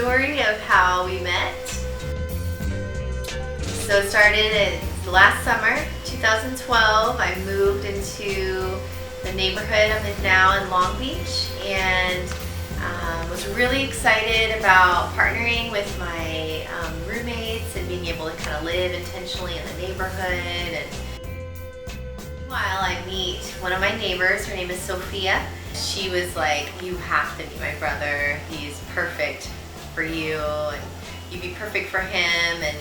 story of how we met. So it started last summer, 2012. I moved into the neighborhood I'm in now in Long Beach, and was really excited about partnering with my roommates and being able to kind of live intentionally in the neighborhood. And while I meet one of my neighbors, her name is Sophia. She was like, "You have to meet my brother. He's perfect for you, and you'd be perfect for him." And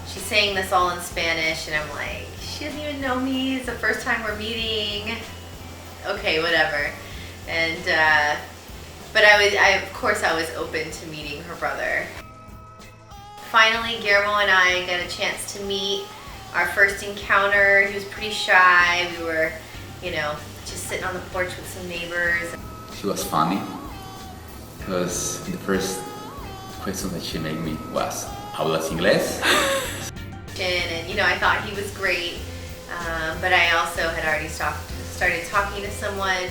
she's saying this all in Spanish, and I'm like, she doesn't even know me. It's the first time we're meeting. Okay, whatever. And but of course I was open to meeting her brother. Finally, Guillermo and I got a chance to meet. Our first encounter, he was pretty shy. We were, just sitting on the porch with some neighbors. She was funny because the first question that she made me was, "¿Hablas inglés?" And I thought he was great, but I also had already started talking to someone,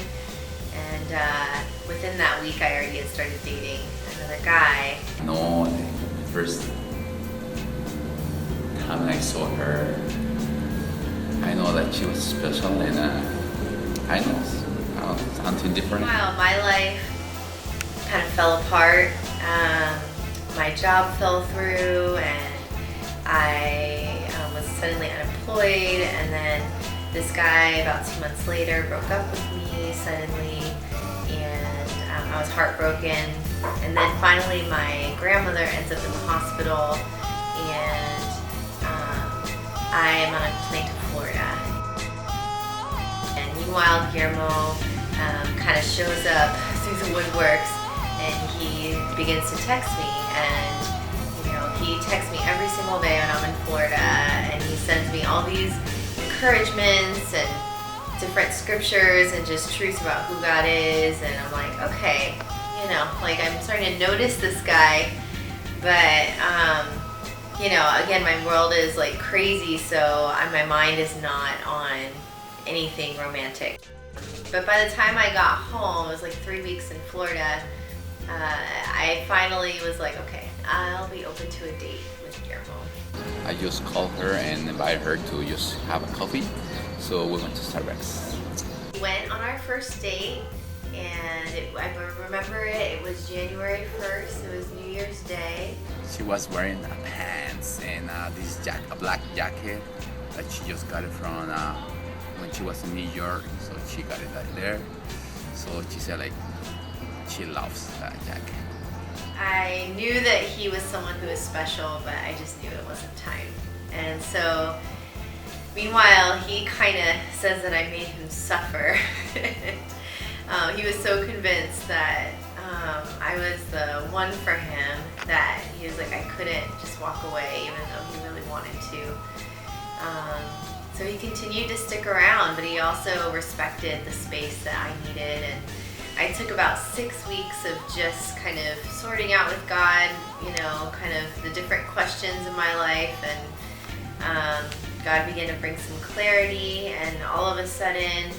and within that week I already had started dating another guy. No, the first time I saw her, I know that she was special, and I know something different. While my life kind of fell apart, my job fell through, and I was suddenly unemployed, and then this guy about 2 months later broke up with me suddenly, and I was heartbroken. And then finally my grandmother ends up in the hospital, and I am on a plane to Florida. And meanwhile, Guillermo kind of shows up through the woodworks, and he begins to text me, and he texts me every single day when I'm in Florida, and he sends me all these encouragements and different scriptures and just truths about who God is. And I'm like, okay, I'm starting to notice this guy, but again, my world is like crazy, so my mind is not on anything romantic. But by the time I got home, it was like 3 weeks in Florida, I finally was like, okay, I'll be open to a date with Guillermo. I just called her and invited her to just have a coffee, so we went to Starbucks. We went on our first date, and I remember it was January 1st, it was New Year's Day. She was wearing pants and a black jacket that she just got it from when she was in New York, so she got it there. So she said she loves that jacket. I knew that he was someone who was special, but I just knew it wasn't time. And so, meanwhile, he kind of says that I made him suffer. He was so convinced that I was the one for him that he was like, I couldn't just walk away even though he really wanted to. So he continued to stick around, but he also respected the space that I needed. And I took about 6 weeks of just kind of sorting out with God, kind of the different questions in my life, and God began to bring some clarity, and all of a sudden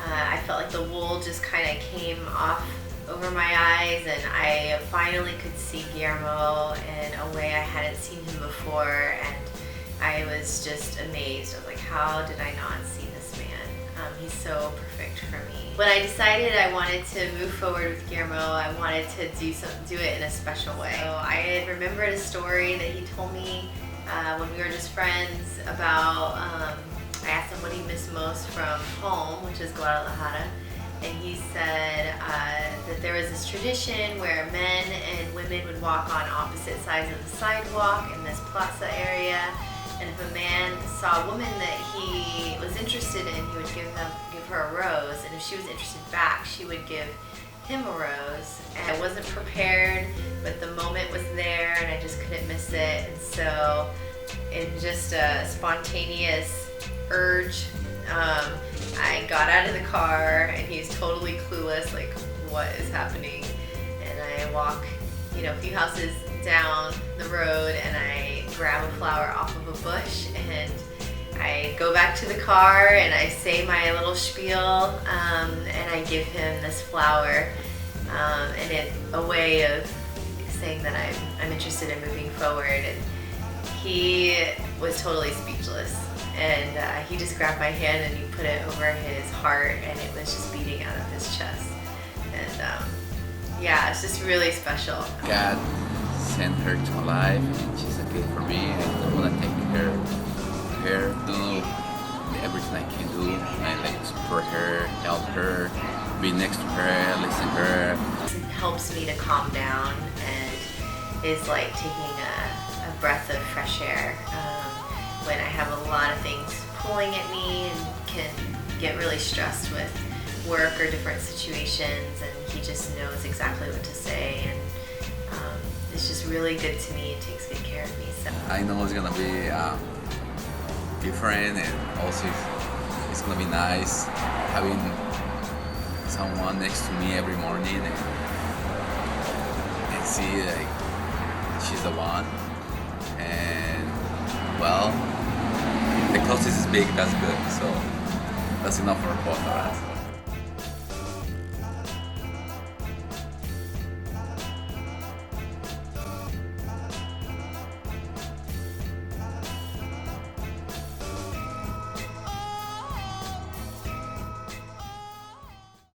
I felt like the wool just kind of came off over my eyes, and I finally could see Guillermo in a way I hadn't seen him before, and I was just amazed. I was like, how did I not see this man? He's so perfect for me. When I decided I wanted to move forward with Guillermo, I wanted to do it in a special way. So I had remembered a story that he told me when we were just friends about, I asked him what he missed most from home, which is Guadalajara, and he said that there was this tradition where men and women would walk on opposite sides of the sidewalk in this plaza area. And if a man saw a woman that he was interested in, he would give her a rose. And if she was interested back, she would give him a rose. And I wasn't prepared, but the moment was there, and I just couldn't miss it. And so, in just a spontaneous urge, I got out of the car, and he's totally clueless, like, what is happening? And I walk, a few houses down the road, and I grab a flower off of a bush, and I go back to the car, and I say my little spiel, and I give him this flower, and it's a way of saying that I'm interested in moving forward, and he was totally speechless. And he just grabbed my hand and he put it over his heart, and it was just beating out of his chest. And yeah, it's just really special. God sent her to my life, and she's a gift for me. I want to take care of her, do everything I can do. I like support her, help her, be next to her, listen to her. It helps me to calm down and is like taking a breath of fresh air when I have a lot of things pulling at me and can get really stressed with work or different situations, and he just knows exactly what to say, and it's just really good to me and takes good care of me. So I know it's gonna be different, and also it's gonna be nice having someone next to me every morning and see like she's the one. And well, the closest is big, that's good, so that's enough for both of us.